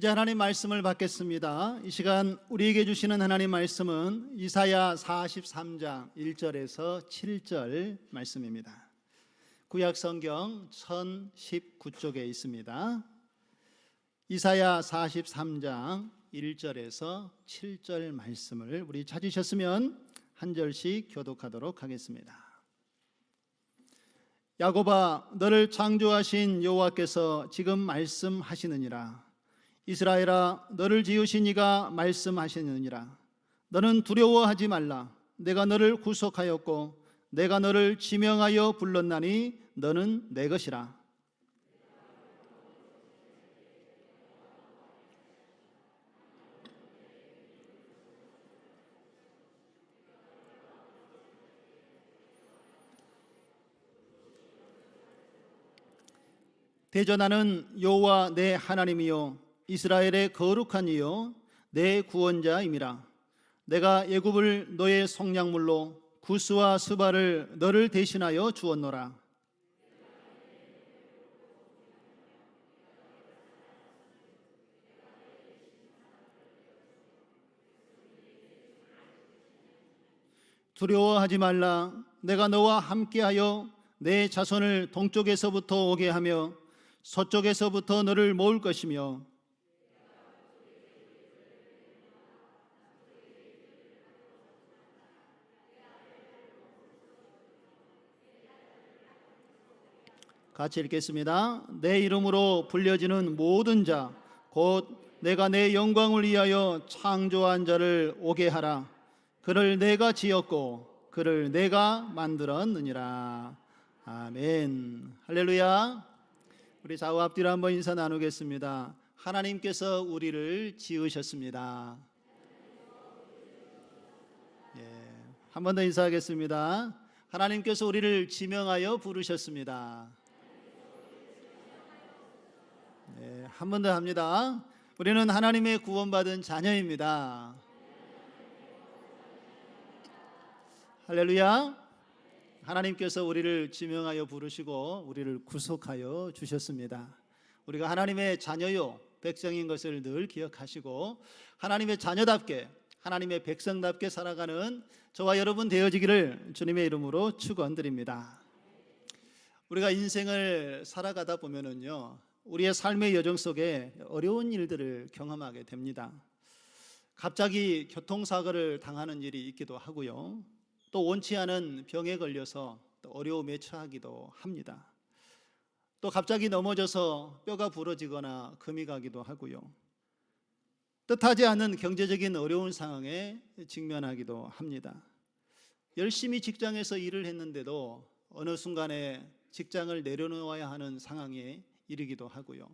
이제 하나님 말씀을 받겠습니다. 이 시간 우리에게 주시는 하나님 말씀은 이사야 43장 1절에서 7절 말씀입니다. 구약 성경 1019쪽에 있습니다. 이사야 43장 1절에서 7절 말씀을 우리 찾으셨으면 한 절씩 교독하도록 하겠습니다. 야곱아, 너를 창조하신 여호와께서 지금 말씀하시느니라. 이스라엘아, 너를 지으신 이가 말씀하시느니라. 너는 두려워하지 말라. 내가 너를 구속하였고 내가 너를 지명하여 불렀나니 너는 내 것이라. 대전하는 여호와 내 하나님이요 이스라엘의 거룩한 이요 내 구원자임이라. 내가 애굽을 너의 속량물로 구스와 스바를 너를 대신하여 주었노라. 두려워하지 말라. 내가 너와 함께하여 내 자손을 동쪽에서부터 오게 하며 서쪽에서부터 너를 모을 것이며 같이 읽겠습니다. 내 이름으로 불려지는 모든 자 곧 내가 내 영광을 위하여 창조한 자를 오게 하라. 그를 내가 지었고 그를 내가 만들었느니라. 아멘. 할렐루야. 우리 좌우 앞뒤로 한번 인사 나누겠습니다. 하나님께서 우리를 지으셨습니다. 한 번 더 인사하겠습니다. 하나님께서 우리를 지명하여 부르셨습니다. 한 번 더 합니다. 우리는 하나님의 구원받은 자녀입니다. 할렐루야. 하나님께서 우리를 지명하여 부르시고 우리를 구속하여 주셨습니다. 우리가 하나님의 자녀요 백성인 것을 늘 기억하시고 하나님의 자녀답게 하나님의 백성답게 살아가는 저와 여러분 되어지기를 주님의 이름으로 축원드립니다. 우리가 인생을 살아가다 보면은요 우리의 삶의 여정 속에 어려운 일들을 경험하게 됩니다. 갑자기 교통사고를 당하는 일이 있기도 하고요. 또 원치 않은 병에 걸려서 또 어려움에 처하기도 합니다. 또 갑자기 넘어져서 뼈가 부러지거나 금이 가기도 하고요. 뜻하지 않은 경제적인 어려운 상황에 직면하기도 합니다. 열심히 직장에서 일을 했는데도 어느 순간에 직장을 내려놓아야 하는 상황에 이르기도 하고요.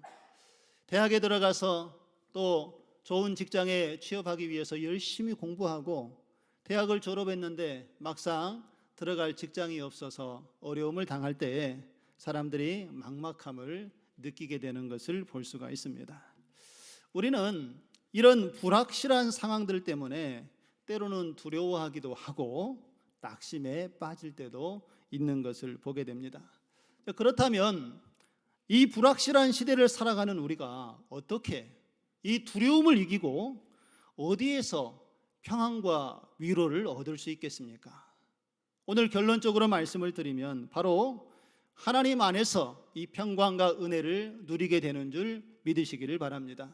대학에 들어가서 또 좋은 직장에 취업하기 위해서 열심히 공부하고 대학을 졸업했는데 막상 들어갈 직장이 없어서 어려움을 당할 때에 사람들이 막막함을 느끼게 되는 것을 볼 수가 있습니다. 우리는 이런 불확실한 상황들 때문에 때로는 두려워하기도 하고 낙심에 빠질 때도 있는 것을 보게 됩니다. 그렇다면 이 불확실한 시대를 살아가는 우리가 어떻게 이 두려움을 이기고 어디에서 평안과 위로를 얻을 수 있겠습니까? 오늘 결론적으로 말씀을 드리면 바로 하나님 안에서 이 평강과 은혜를 누리게 되는 줄 믿으시기를 바랍니다.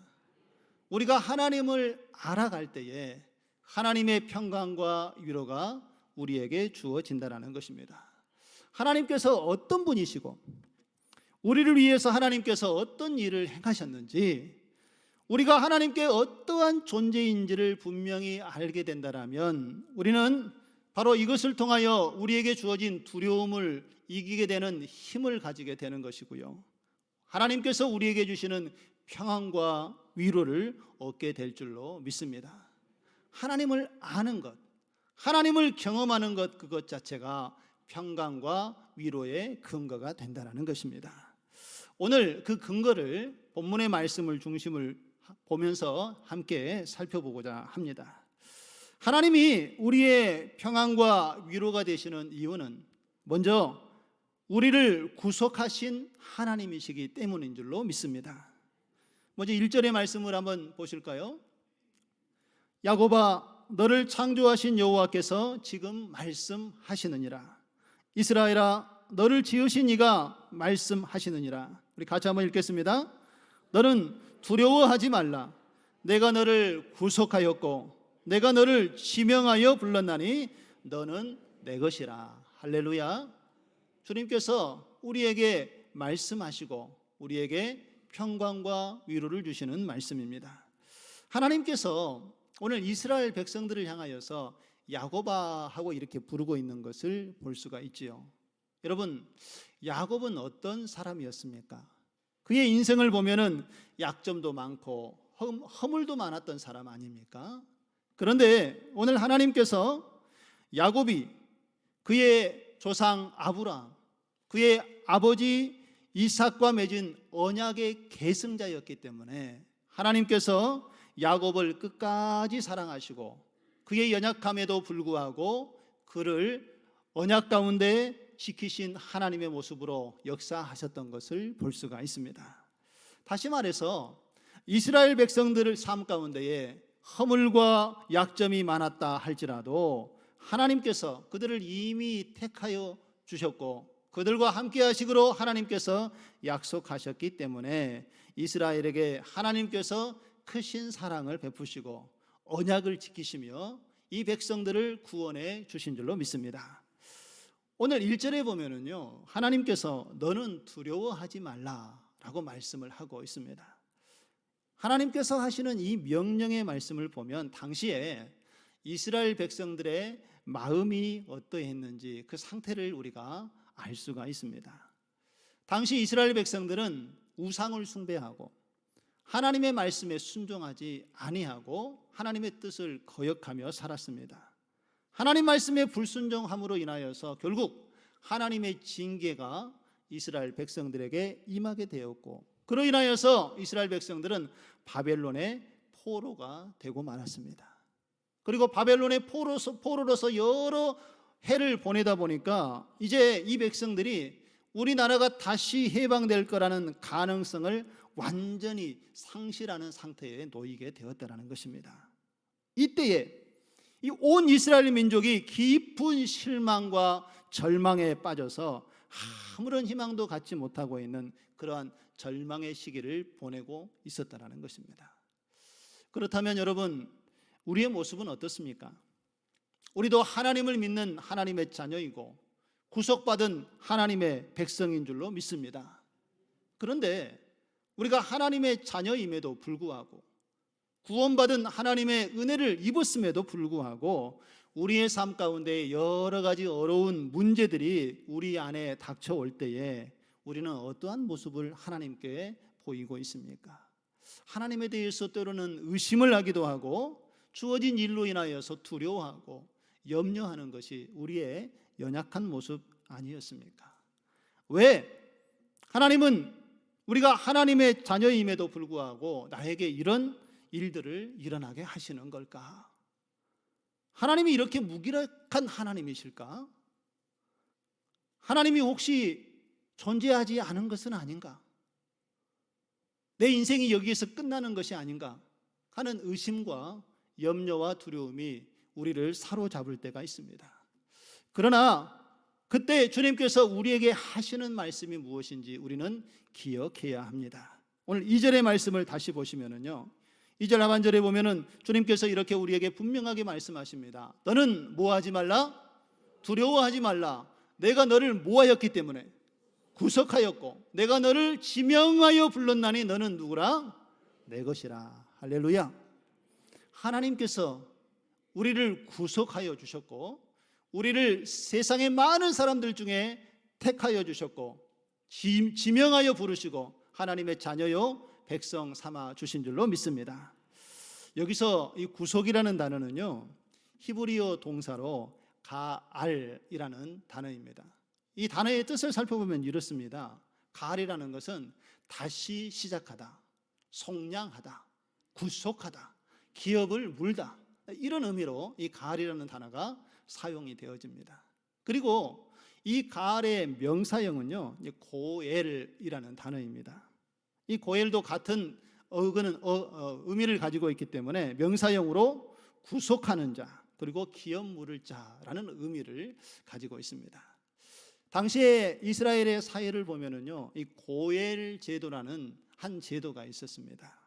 우리가 하나님을 알아갈 때에 하나님의 평강과 위로가 우리에게 주어진다는 것입니다. 하나님께서 어떤 분이시고 우리를 위해서 하나님께서 어떤 일을 행하셨는지 우리가 하나님께 어떠한 존재인지를 분명히 알게 된다면 우리는 바로 이것을 통하여 우리에게 주어진 두려움을 이기게 되는 힘을 가지게 되는 것이고요. 하나님께서 우리에게 주시는 평안과 위로를 얻게 될 줄로 믿습니다. 하나님을 아는 것, 하나님을 경험하는 것 그것 자체가 평강과 위로의 근거가 된다는 것입니다. 오늘 그 근거를 본문의 말씀을 중심을 보면서 함께 살펴보고자 합니다. 하나님이 우리의 평안과 위로가 되시는 이유는 먼저 우리를 구속하신 하나님이시기 때문인 줄로 믿습니다. 먼저 1절의 말씀을 한번 보실까요? 야곱아, 너를 창조하신 여호와께서 지금 말씀하시느니라. 이스라엘아, 너를 지으신 이가 말씀하시느니라. 우리 같이 한번 읽겠습니다. 너는 두려워하지 말라. 내가 너를 구속하였고 내가 너를 지명하여 불렀나니 너는 내 것이라. 할렐루야. 주님께서 우리에게 말씀하시고 우리에게 평강과 위로를 주시는 말씀입니다. 하나님께서 오늘 이스라엘 백성들을 향하여서 야곱아 하고 이렇게 부르고 있는 것을 볼 수가 있지요. 여러분, 야곱은 어떤 사람이었습니까? 그의 인생을 보면은 약점도 많고 허물도 많았던 사람 아닙니까? 그런데 오늘 하나님께서 야곱이 그의 조상 아브라함, 그의 아버지 이삭과 맺은 언약의 계승자였기 때문에 하나님께서 야곱을 끝까지 사랑하시고 그의 연약함에도 불구하고 그를 언약 가운데 지키신 하나님의 모습으로 역사하셨던 것을 볼 수가 있습니다. 다시 말해서 이스라엘 백성들의 삶 가운데에 허물과 약점이 많았다 할지라도 하나님께서 그들을 이미 택하여 주셨고 그들과 함께 하시기로 하나님께서 약속하셨기 때문에 이스라엘에게 하나님께서 크신 사랑을 베푸시고 언약을 지키시며 이 백성들을 구원해 주신 줄로 믿습니다. 오늘 1절에 보면은요, 하나님께서 너는 두려워하지 말라라고 말씀을 하고 있습니다. 하나님께서 하시는 이 명령의 말씀을 보면 당시에 이스라엘 백성들의 마음이 어떠했는지 그 상태를 우리가 알 수가 있습니다. 당시 이스라엘 백성들은 우상을 숭배하고 하나님의 말씀에 순종하지 아니하고 하나님의 뜻을 거역하며 살았습니다. 하나님 말씀에 불순종함으로 인하여서 결국 하나님의 징계가 이스라엘 백성들에게 임하게 되었고 그로 인하여서 이스라엘 백성들은 바벨론의 포로가 되고 말았습니다. 그리고 바벨론의 포로로서 여러 해를 보내다 보니까 이제 이 백성들이 우리나라가 다시 해방될 거라는 가능성을 완전히 상실하는 상태에 놓이게 되었다는 것입니다. 이때에 이 온 이스라엘 민족이 깊은 실망과 절망에 빠져서 아무런 희망도 갖지 못하고 있는 그러한 절망의 시기를 보내고 있었다는 것입니다. 그렇다면 여러분, 우리의 모습은 어떻습니까? 우리도 하나님을 믿는 하나님의 자녀이고 구속받은 하나님의 백성인 줄로 믿습니다. 그런데 우리가 하나님의 자녀임에도 불구하고 구원받은 하나님의 은혜를 입었음에도 불구하고 우리의 삶 가운데 여러 가지 어려운 문제들이 우리 안에 닥쳐올 때에 우리는 어떠한 모습을 하나님께 보이고 있습니까? 하나님에 대해서 때로는 의심을 하기도 하고 주어진 일로 인하여서 두려워하고 염려하는 것이 우리의 연약한 모습 아니었습니까? 왜 하나님은 우리가 하나님의 자녀임에도 불구하고 나에게 이런 일들을 일어나게 하시는 걸까? 하나님이 이렇게 무기력한 하나님이실까? 하나님이 혹시 존재하지 않은 것은 아닌가? 내 인생이 여기에서 끝나는 것이 아닌가 하는 의심과 염려와 두려움이 우리를 사로잡을 때가 있습니다. 그러나 그때 주님께서 우리에게 하시는 말씀이 무엇인지 우리는 기억해야 합니다. 오늘 2절의 말씀을 다시 보시면은요, 2절 하반절에 보면은 주님께서 이렇게 우리에게 분명하게 말씀하십니다. 너는 뭐하지 말라? 두려워하지 말라. 내가 너를 뭐하였기 때문에 구속하였고 내가 너를 지명하여 불렀나니 너는 누구라? 내 것이라. 할렐루야. 하나님께서 우리를 구속하여 주셨고 우리를 세상의 많은 사람들 중에 택하여 주셨고 지명하여 부르시고 하나님의 자녀요 백성 삼아 주신 줄로 믿습니다. 여기서 이 구속이라는 단어는요, 히브리어 동사로 가알이라는 단어입니다. 이 단어의 뜻을 살펴보면 이렇습니다. 가알이라는 것은 다시 시작하다, 속량하다, 구속하다, 기업을 물다, 이런 의미로 이 가알이라는 단어가 사용이 되어집니다. 그리고 이 가알의 명사형은요, 고엘이라는 단어입니다. 이 고엘도 같은 어근은 의미를 가지고 있기 때문에 명사형으로 구속하는 자, 그리고 기업 물을 자라는 의미를 가지고 있습니다. 당시에 이스라엘의 사회를 보면은요, 이 고엘 제도라는 한 제도가 있었습니다.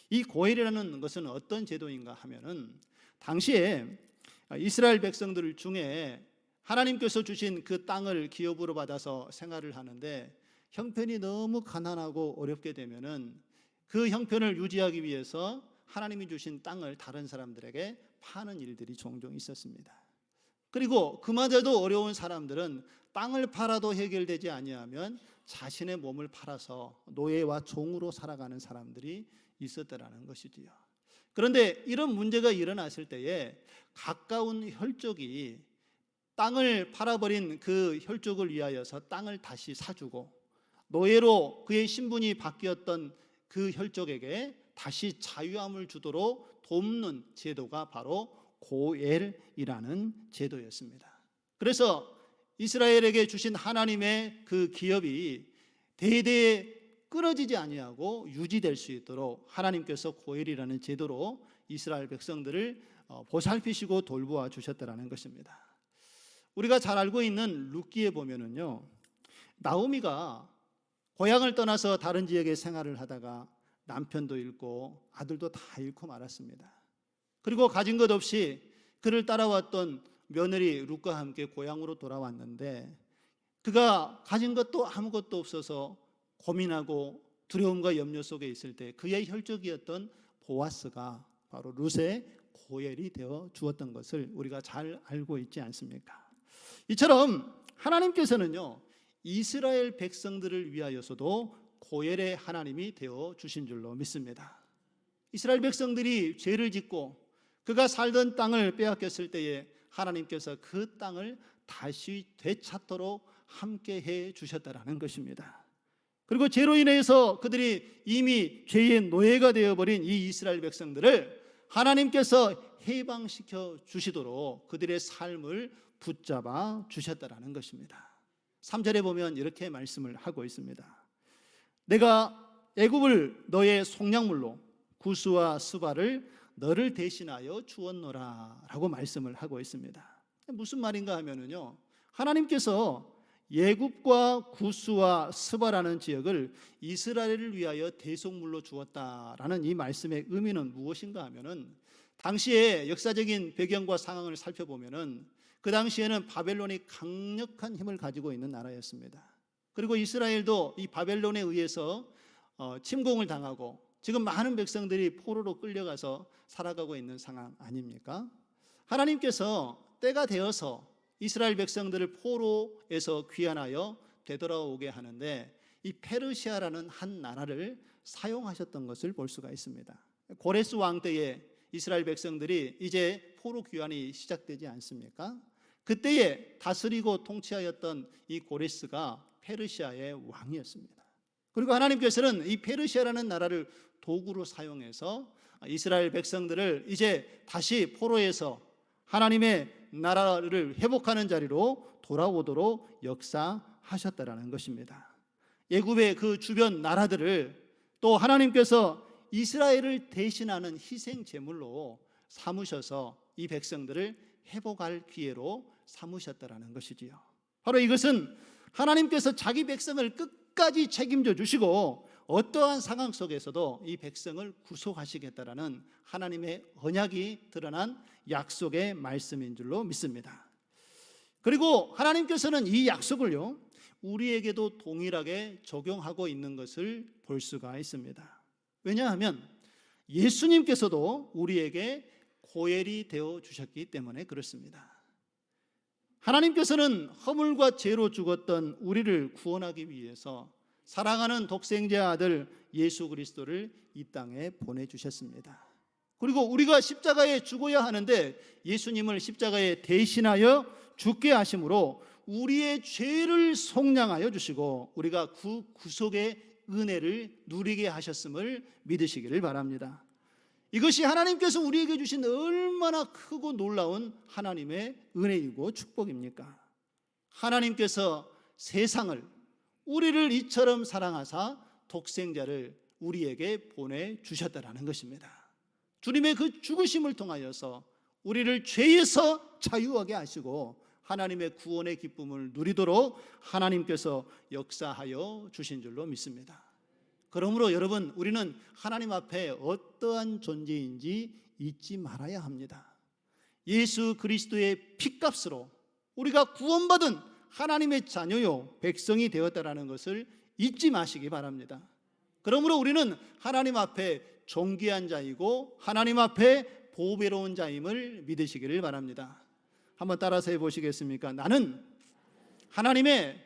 이 고엘이라는 것은 어떤 제도인가 하면은 당시에 이스라엘 백성들 중에 하나님께서 주신 그 땅을 기업으로 받아서 생활을 하는데 형편이 너무 가난하고 어렵게 되면은 그 형편을 유지하기 위해서 하나님이 주신 땅을 다른 사람들에게 파는 일들이 종종 있었습니다. 그리고 그마저도 어려운 사람들은 땅을 팔아도 해결되지 아니하면 자신의 몸을 팔아서 노예와 종으로 살아가는 사람들이 있었다라는 것이지요. 그런데 이런 문제가 일어났을 때에 가까운 혈족이 땅을 팔아버린 그 혈족을 위하여서 땅을 다시 사주고 노예로 그의 신분이 바뀌었던 그 혈족에게 다시 자유함을 주도록 돕는 제도가 바로 고엘이라는 제도였습니다. 그래서 이스라엘에게 주신 하나님의 그 기업이 대대에 끊어지지 아니하고 유지될 수 있도록 하나님께서 고엘이라는 제도로 이스라엘 백성들을 보살피시고 돌보아 주셨다라는 것입니다. 우리가 잘 알고 있는 룻기에 보면은요, 나오미가 고향을 떠나서 다른 지역에 생활을 하다가 남편도 잃고 아들도 다 잃고 말았습니다. 그리고 가진 것 없이 그를 따라왔던 며느리 룻과 함께 고향으로 돌아왔는데 그가 가진 것도 아무것도 없어서 고민하고 두려움과 염려 속에 있을 때 그의 혈족이었던 보아스가 바로 룻의 고엘이 되어 주었던 것을 우리가 잘 알고 있지 않습니까? 이처럼 하나님께서는요, 이스라엘 백성들을 위하여서도 고엘의 하나님이 되어 주신 줄로 믿습니다. 이스라엘 백성들이 죄를 짓고 그가 살던 땅을 빼앗겼을 때에 하나님께서 그 땅을 다시 되찾도록 함께해 주셨다라는 것입니다. 그리고 죄로 인해서 그들이 이미 죄의 노예가 되어버린 이 이스라엘 백성들을 하나님께서 해방시켜 주시도록 그들의 삶을 붙잡아 주셨다라는 것입니다. 3절에 보면 이렇게 말씀을 하고 있습니다. 내가 애굽을 너의 속량물로 구스와 스바를 너를 대신하여 주었노라 라고 말씀을 하고 있습니다. 무슨 말인가 하면은요, 하나님께서 애굽과 구스와 스바라는 지역을 이스라엘을 위하여 대속물로 주었다라는 이 말씀의 의미는 무엇인가 하면은 당시의 역사적인 배경과 상황을 살펴보면은 그 당시에는 바벨론이 강력한 힘을 가지고 있는 나라였습니다. 그리고 이스라엘도 이 바벨론에 의해서 침공을 당하고 지금 많은 백성들이 포로로 끌려가서 살아가고 있는 상황 아닙니까? 하나님께서 때가 되어서 이스라엘 백성들을 포로에서 귀환하여 되돌아오게 하는데 이 페르시아라는 한 나라를 사용하셨던 것을 볼 수가 있습니다. 고레스 왕 때에 이스라엘 백성들이 이제 포로 귀환이 시작되지 않습니까? 그때에 다스리고 통치하였던 이 고레스가 페르시아의 왕이었습니다. 그리고 하나님께서는 이 페르시아라는 나라를 도구로 사용해서 이스라엘 백성들을 이제 다시 포로에서 하나님의 나라를 회복하는 자리로 돌아오도록 역사하셨다라는 것입니다. 애굽의 그 주변 나라들을 또 하나님께서 이스라엘을 대신하는 희생 제물로 삼으셔서 이 백성들을 회복할 기회로 삼으셨다라는 것이지요. 바로 이것은 하나님께서 자기 백성을 끝까지 책임져 주시고 어떠한 상황 속에서도 이 백성을 구속하시겠다라는 하나님의 언약이 드러난 약속의 말씀인 줄로 믿습니다. 그리고 하나님께서는 이 약속을요, 우리에게도 동일하게 적용하고 있는 것을 볼 수가 있습니다. 왜냐하면 예수님께서도 우리에게 고엘이 되어 주셨기 때문에 그렇습니다. 하나님께서는 허물과 죄로 죽었던 우리를 구원하기 위해서 사랑하는 독생자 아들 예수 그리스도를 이 땅에 보내주셨습니다. 그리고 우리가 십자가에 죽어야 하는데 예수님을 십자가에 대신하여 죽게 하심으로 우리의 죄를 속량하여 주시고 우리가 그 구속의 은혜를 누리게 하셨음을 믿으시기를 바랍니다. 이것이 하나님께서 우리에게 주신 얼마나 크고 놀라운 하나님의 은혜이고 축복입니까? 하나님께서 세상을 우리를 이처럼 사랑하사 독생자를 우리에게 보내주셨다라는 것입니다. 주님의 그 죽으심을 통하여서 우리를 죄에서 자유하게 하시고 하나님의 구원의 기쁨을 누리도록 하나님께서 역사하여 주신 줄로 믿습니다. 그러므로 여러분, 우리는 하나님 앞에 어떠한 존재인지 잊지 말아야 합니다. 예수 그리스도의 피값으로 우리가 구원받은 하나님의 자녀요 백성이 되었다라는 것을 잊지 마시기 바랍니다. 그러므로 우리는 하나님 앞에 존귀한 자이고 하나님 앞에 보배로운 자임을 믿으시기를 바랍니다. 한번 따라서 해보시겠습니까? 나는 하나님의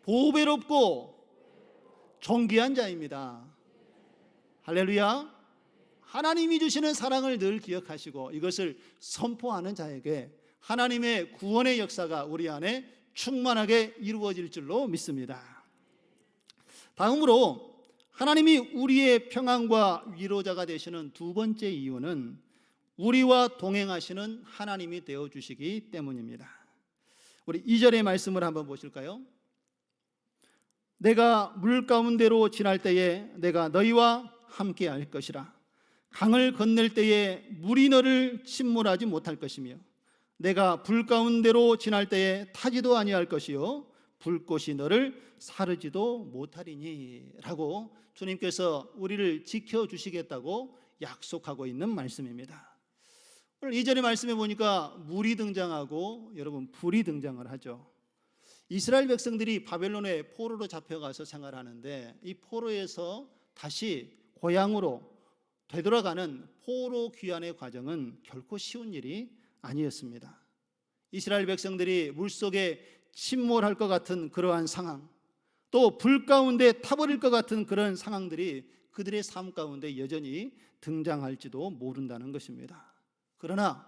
보배롭고 존귀한 자입니다. 할렐루야. 하나님이 주시는 사랑을 늘 기억하시고 이것을 선포하는 자에게 하나님의 구원의 역사가 우리 안에 충만하게 이루어질 줄로 믿습니다. 다음으로 하나님이 우리의 평안과 위로자가 되시는 두 번째 이유는 우리와 동행하시는 하나님이 되어주시기 때문입니다. 우리 2절의 말씀을 한번 보실까요? 내가 물 가운데로 지날 때에 내가 너희와 함께 할 것이라. 강을 건널 때에 물이 너를 침몰하지 못할 것이며 내가 불 가운데로 지날 때에 타지도 아니할 것이요 불꽃이 너를 사르지도 못하리니 라고 주님께서 우리를 지켜주시겠다고 약속하고 있는 말씀입니다. 오늘 2절의 말씀에 보니까 물이 등장하고 여러분 불이 등장을 하죠. 이스라엘 백성들이 바벨론의 포로로 잡혀가서 생활하는데 이 포로에서 다시 고향으로 되돌아가는 포로 귀환의 과정은 결코 쉬운 일이 아니었습니다. 이스라엘 백성들이 물속에 침몰할 것 같은 그러한 상황, 또 불 가운데 타버릴 것 같은 그런 상황들이 그들의 삶 가운데 여전히 등장할지도 모른다는 것입니다. 그러나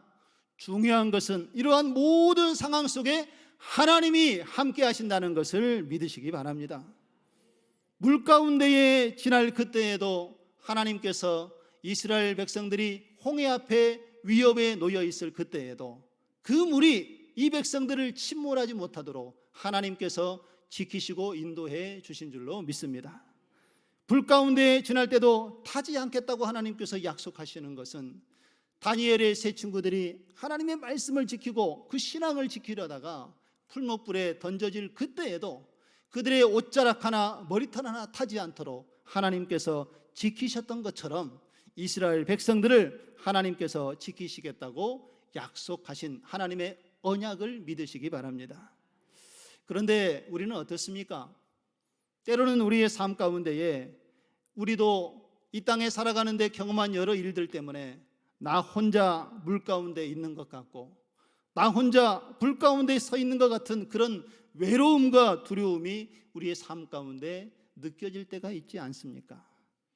중요한 것은 이러한 모든 상황 속에 하나님이 함께 하신다는 것을 믿으시기 바랍니다. 물 가운데에 지날 그때에도 하나님께서 이스라엘 백성들이 홍해 앞에 위협에 놓여 있을 그때에도 그 물이 이 백성들을 침몰하지 못하도록 하나님께서 지키시고 인도해 주신 줄로 믿습니다. 불 가운데 지날 때도 타지 않겠다고 하나님께서 약속하시는 것은 다니엘의 세 친구들이 하나님의 말씀을 지키고 그 신앙을 지키려다가 풀목불에 던져질 그때에도 그들의 옷자락 하나 머리털 하나 타지 않도록 하나님께서 지키셨던 것처럼 이스라엘 백성들을 하나님께서 지키시겠다고 약속하신 하나님의 언약을 믿으시기 바랍니다. 그런데 우리는 어떻습니까? 때로는 우리의 삶 가운데에 우리도 이 땅에 살아가는데 경험한 여러 일들 때문에 나 혼자 물 가운데 있는 것 같고 나 혼자 불 가운데 서 있는 것 같은 그런 외로움과 두려움이 우리의 삶 가운데 느껴질 때가 있지 않습니까?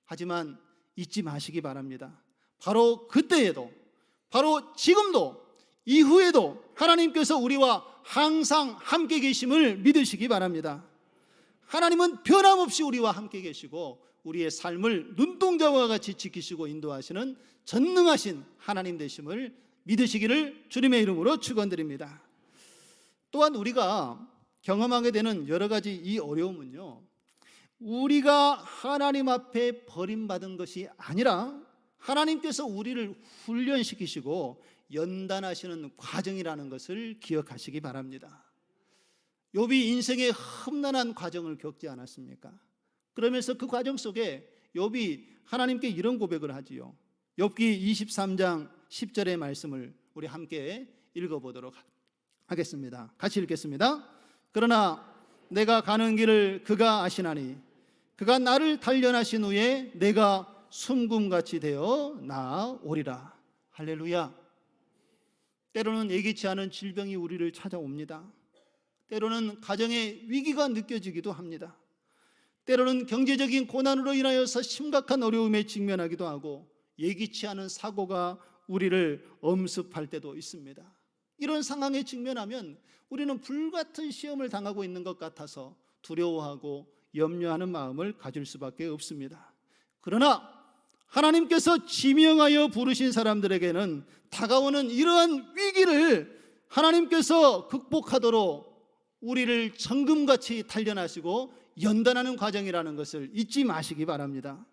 하지만 잊지 마시기 바랍니다. 바로 그때에도, 바로 지금도, 이후에도 하나님께서 우리와 항상 함께 계심을 믿으시기 바랍니다. 하나님은 변함없이 우리와 함께 계시고 우리의 삶을 눈동자와 같이 지키시고 인도하시는 전능하신 하나님 되심을 믿으시기를 주님의 이름으로 축원드립니다. 또한 우리가 경험하게 되는 여러 가지 이 어려움은요, 우리가 하나님 앞에 버림받은 것이 아니라 하나님께서 우리를 훈련시키시고 연단하시는 과정이라는 것을 기억하시기 바랍니다. 욥이 인생의 험난한 과정을 겪지 않았습니까? 그러면서 그 과정 속에 욥이 하나님께 이런 고백을 하지요. 욥기 23장 10절의 말씀을 우리 함께 읽어보도록 하겠습니다. 같이 읽겠습니다. 그러나 내가 가는 길을 그가 아시나니 그가 나를 단련하신 후에 내가 숨금같이 되어 나아오리라. 할렐루야. 때로는 예기치 않은 질병이 우리를 찾아옵니다. 때로는 가정의 위기가 느껴지기도 합니다. 때로는 경제적인 고난으로 인하여서 심각한 어려움에 직면하기도 하고 예기치 않은 사고가 우리를 엄습할 때도 있습니다. 이런 상황에 직면하면 우리는 불같은 시험을 당하고 있는 것 같아서 두려워하고 염려하는 마음을 가질 수밖에 없습니다. 그러나 하나님께서 지명하여 부르신 사람들에게는 다가오는 이러한 위기를 하나님께서 극복하도록 우리를 정금같이 단련하시고 연단하는 과정이라는 것을 잊지 마시기 바랍니다.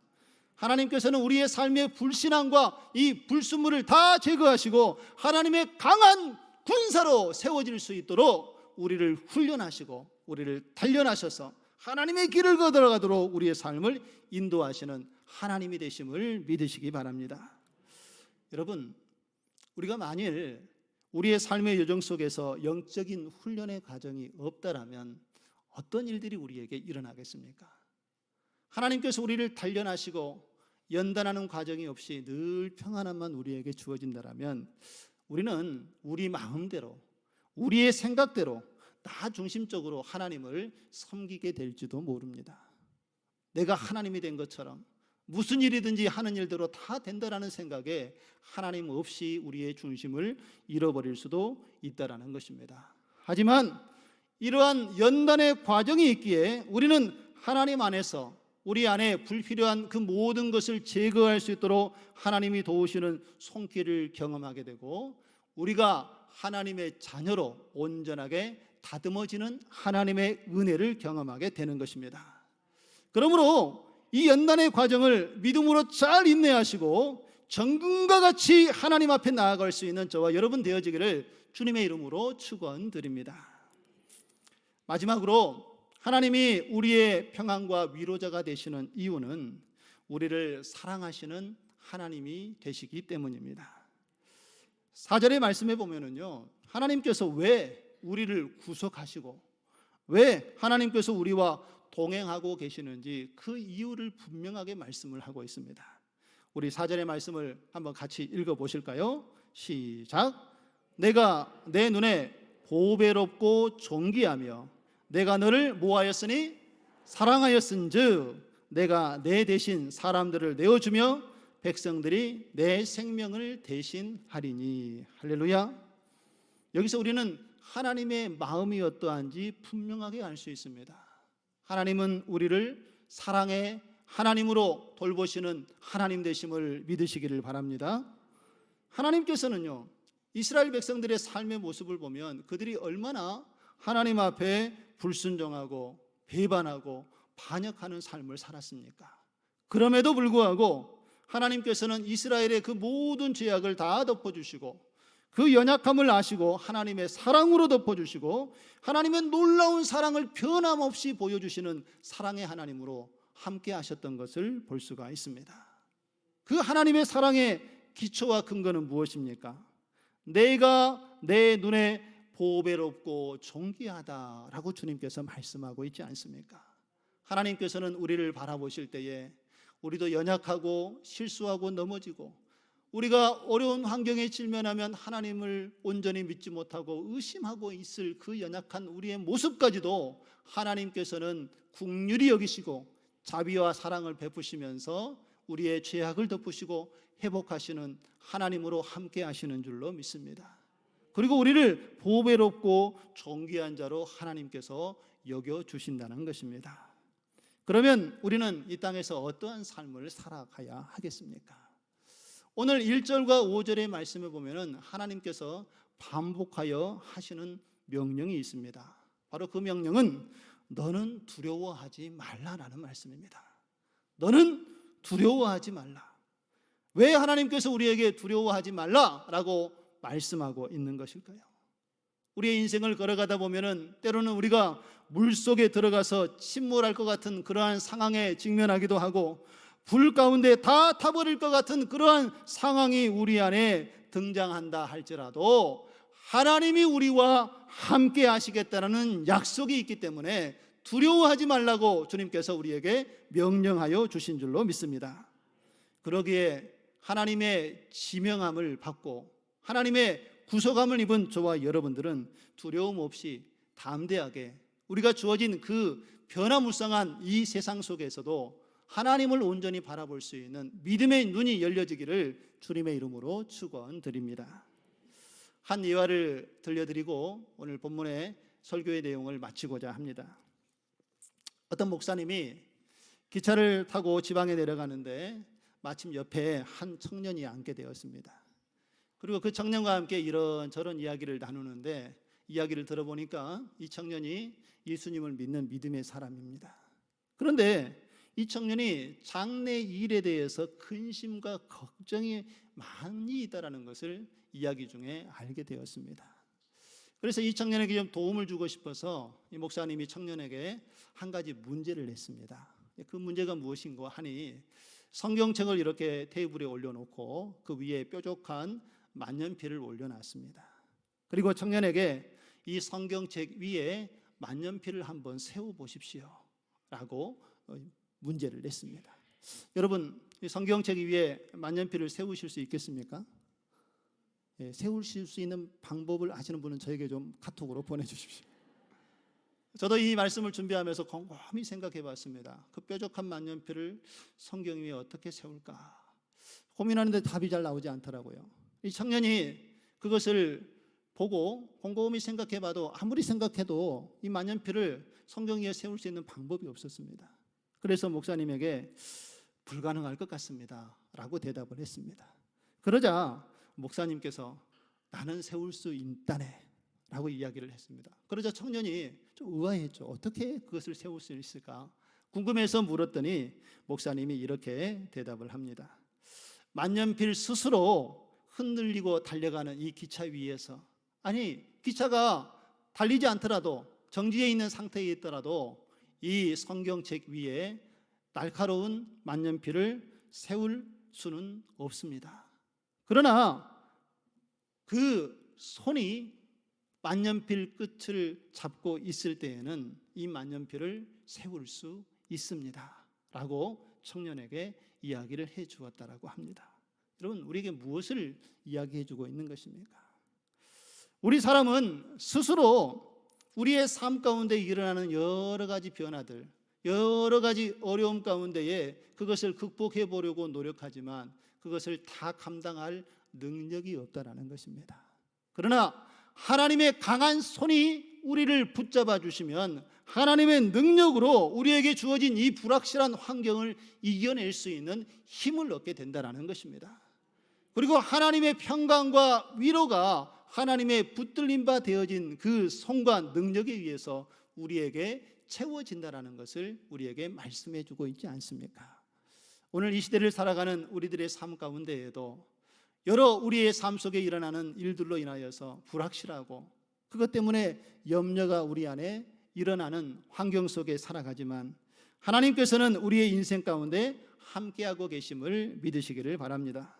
하나님께서는 우리의 삶의 불신앙과 이 불순물을 다 제거하시고 하나님의 강한 군사로 세워질 수 있도록 우리를 훈련하시고 우리를 단련하셔서 하나님의 길을 걸어가도록 우리의 삶을 인도하시는 하나님이 되심을 믿으시기 바랍니다. 여러분, 우리가 만일 우리의 삶의 여정 속에서 영적인 훈련의 과정이 없다라면 어떤 일들이 우리에게 일어나겠습니까? 하나님께서 우리를 단련하시고 연단하는 과정이 없이 늘 평안함만 우리에게 주어진다라면 우리는 우리 마음대로, 우리의 생각대로 나 중심적으로 하나님을 섬기게 될지도 모릅니다. 내가 하나님이 된 것처럼 무슨 일이든지 하는 일대로 다 된다라는 생각에 하나님 없이 우리의 중심을 잃어버릴 수도 있다라는 것입니다. 하지만 이러한 연단의 과정이 있기에 우리는 하나님 안에서 우리 안에 불필요한 그 모든 것을 제거할 수 있도록 하나님이 도우시는 손길을 경험하게 되고 우리가 하나님의 자녀로 온전하게 다듬어지는 하나님의 은혜를 경험하게 되는 것입니다. 그러므로 이 연단의 과정을 믿음으로 잘 인내하시고 정금과 같이 하나님 앞에 나아갈 수 있는 저와 여러분 되어지기를 주님의 이름으로 축원드립니다. 마지막으로 하나님이 우리의 평안과 위로자가 되시는 이유는 우리를 사랑하시는 하나님이 되시기 때문입니다. 4절의 말씀에 보면은요, 하나님께서 왜 우리를 구속하시고 왜 하나님께서 우리와 동행하고 계시는지 그 이유를 분명하게 말씀을 하고 있습니다. 우리 4절의 말씀을 한번 같이 읽어보실까요? 시작. 내가 내 눈에 보배롭고 존귀하며 내가 너를 뭐하였으니 사랑하였은즉 내가 내 대신 사람들을 내어주며 백성들이 내 생명을 대신하리니. 할렐루야. 여기서 우리는 하나님의 마음이 어떠한지 분명하게 알 수 있습니다. 하나님은 우리를 사랑의 하나님으로 돌보시는 하나님 되심을 믿으시기를 바랍니다. 하나님께서는요, 이스라엘 백성들의 삶의 모습을 보면 그들이 얼마나 하나님 앞에 불순종하고 배반하고 반역하는 삶을 살았습니까? 그럼에도 불구하고 하나님께서는 이스라엘의 그 모든 죄악을 다 덮어주시고 그 연약함을 아시고 하나님의 사랑으로 덮어주시고 하나님의 놀라운 사랑을 변함없이 보여주시는 사랑의 하나님으로 함께 하셨던 것을 볼 수가 있습니다. 그 하나님의 사랑의 기초와 근거는 무엇입니까? 내가 내 눈에 보배롭고 존귀하다라고 주님께서 말씀하고 있지 않습니까? 하나님께서는 우리를 바라보실 때에 우리도 연약하고 실수하고 넘어지고 우리가 어려운 환경에 직면하면 하나님을 온전히 믿지 못하고 의심하고 있을 그 연약한 우리의 모습까지도 하나님께서는 긍휼히 여기시고 자비와 사랑을 베푸시면서 우리의 죄악을 덮으시고 회복하시는 하나님으로 함께 하시는 줄로 믿습니다. 그리고 우리를 보배롭고 존귀한 자로 하나님께서 여겨주신다는 것입니다. 그러면 우리는 이 땅에서 어떠한 삶을 살아가야 하겠습니까? 오늘 1절과 5절의 말씀을 보면 하나님께서 반복하여 하시는 명령이 있습니다. 바로 그 명령은 너는 두려워하지 말라라는 말씀입니다. 너는 두려워하지 말라. 왜 하나님께서 우리에게 두려워하지 말라라고 말씀하고 있는 것일까요? 우리의 인생을 걸어가다 보면은 때로는 우리가 물속에 들어가서 침몰할 것 같은 그러한 상황에 직면하기도 하고 불 가운데 다 타버릴 것 같은 그러한 상황이 우리 안에 등장한다 할지라도 하나님이 우리와 함께 하시겠다는 약속이 있기 때문에 두려워하지 말라고 주님께서 우리에게 명령하여 주신 줄로 믿습니다. 그러기에 하나님의 지명함을 받고 하나님의 구속함을 입은 저와 여러분들은 두려움 없이 담대하게 우리가 주어진 그 변화무쌍한 이 세상 속에서도 하나님을 온전히 바라볼 수 있는 믿음의 눈이 열려지기를 주님의 이름으로 축원드립니다. 한 예화를 들려드리고 오늘 본문의 설교의 내용을 마치고자 합니다. 어떤 목사님이 기차를 타고 지방에 내려가는데 마침 옆에 한 청년이 앉게 되었습니다. 그리고 그 청년과 함께 이런저런 이야기를 나누는데 이야기를 들어보니까 이 청년이 예수님을 믿는 믿음의 사람입니다. 그런데 이 청년이 장래 일에 대해서 근심과 걱정이 많이 있다라는 것을 이야기 중에 알게 되었습니다. 그래서 이 청년에게 좀 도움을 주고 싶어서 이 목사님이 청년에게 한 가지 문제를 냈습니다. 그 문제가 무엇인가 하니 성경책을 이렇게 테이블에 올려놓고 그 위에 뾰족한 만년필을 올려놨습니다. 그리고 청년에게 이 성경책 위에 만년필을 한번 세워보십시오 라고 문제를 냈습니다. 여러분, 이 성경책 위에 만년필을 세우실 수 있겠습니까? 세우실 수 있는 방법을 아시는 분은 저에게 좀 카톡으로 보내주십시오. 저도 이 말씀을 준비하면서 곰곰이 생각해 봤습니다. 그 뾰족한 만년필을 성경 위에 어떻게 세울까 고민하는데 답이 잘 나오지 않더라고요. 이 청년이 그것을 보고 곰곰이 생각해 봐도 아무리 생각해도 이 만년필을 성경 위에 세울 수 있는 방법이 없었습니다. 그래서 목사님에게 불가능할 것 같습니다 라고 대답을 했습니다. 그러자 목사님께서 나는 세울 수 있다네 라고 이야기를 했습니다. 그러자 청년이 좀 의아했죠. 어떻게 그것을 세울 수 있을까 궁금해서 물었더니 목사님이 이렇게 대답을 합니다. 만년필 스스로 흔들리고 달려가는 이 기차 위에서, 아니 기차가 달리지 않더라도 정지해 있는 상태에 있더라도 이 성경책 위에 날카로운 만년필을 세울 수는 없습니다. 그러나 그 손이 만년필 끝을 잡고 있을 때에는 이 만년필을 세울 수 있습니다 라고 청년에게 이야기를 해 주었다라고 합니다. 여러분, 우리에게 무엇을 이야기해 주고 있는 것입니까? 우리 사람은 스스로 우리의 삶 가운데 일어나는 여러 가지 변화들, 여러 가지 어려움 가운데에 그것을 극복해 보려고 노력하지만 그것을 다 감당할 능력이 없다라는 것입니다. 그러나 하나님의 강한 손이 우리를 붙잡아 주시면 하나님의 능력으로 우리에게 주어진 이 불확실한 환경을 이겨낼 수 있는 힘을 얻게 된다는 것입니다. 그리고 하나님의 평강과 위로가 하나님의 붙들림 바 되어진 그 손과 능력에 의해서 우리에게 채워진다는 것을 우리에게 말씀해 주고 있지 않습니까? 오늘 이 시대를 살아가는 우리들의 삶 가운데에도 여러 우리의 삶 속에 일어나는 일들로 인하여서 불확실하고 그것 때문에 염려가 우리 안에 일어나는 환경 속에 살아가지만 하나님께서는 우리의 인생 가운데 함께하고 계심을 믿으시기를 바랍니다.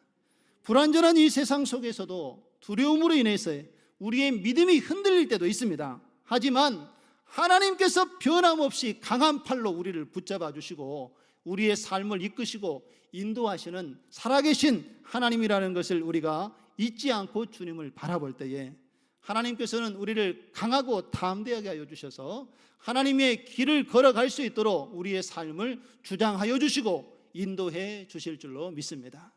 불완전한 이 세상 속에서도 두려움으로 인해서 우리의 믿음이 흔들릴 때도 있습니다. 하지만 하나님께서 변함없이 강한 팔로 우리를 붙잡아 주시고 우리의 삶을 이끄시고 인도하시는 살아계신 하나님이라는 것을 우리가 잊지 않고 주님을 바라볼 때에 하나님께서는 우리를 강하고 담대하게 하여 주셔서 하나님의 길을 걸어갈 수 있도록 우리의 삶을 주장하여 주시고 인도해 주실 줄로 믿습니다.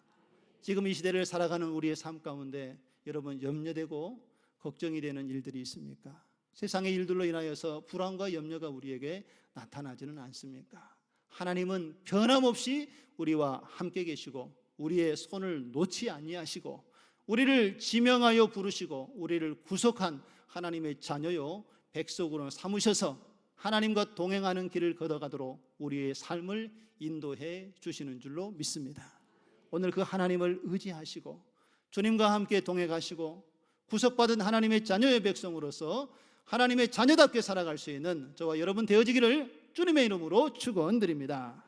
지금 이 시대를 살아가는 우리의 삶 가운데 여러분 염려되고 걱정이 되는 일들이 있습니까? 세상의 일들로 인하여서 불안과 염려가 우리에게 나타나지는 않습니까? 하나님은 변함없이 우리와 함께 계시고 우리의 손을 놓지 아니하시고 우리를 지명하여 부르시고 우리를 구속한 하나님의 자녀요 백성으로 삼으셔서 하나님과 동행하는 길을 걷어가도록 우리의 삶을 인도해 주시는 줄로 믿습니다. 오늘 그 하나님을 의지하시고 주님과 함께 동행하시고 구속받은 하나님의 자녀의 백성으로서 하나님의 자녀답게 살아갈 수 있는 저와 여러분 되어지기를 주님의 이름으로 축원드립니다.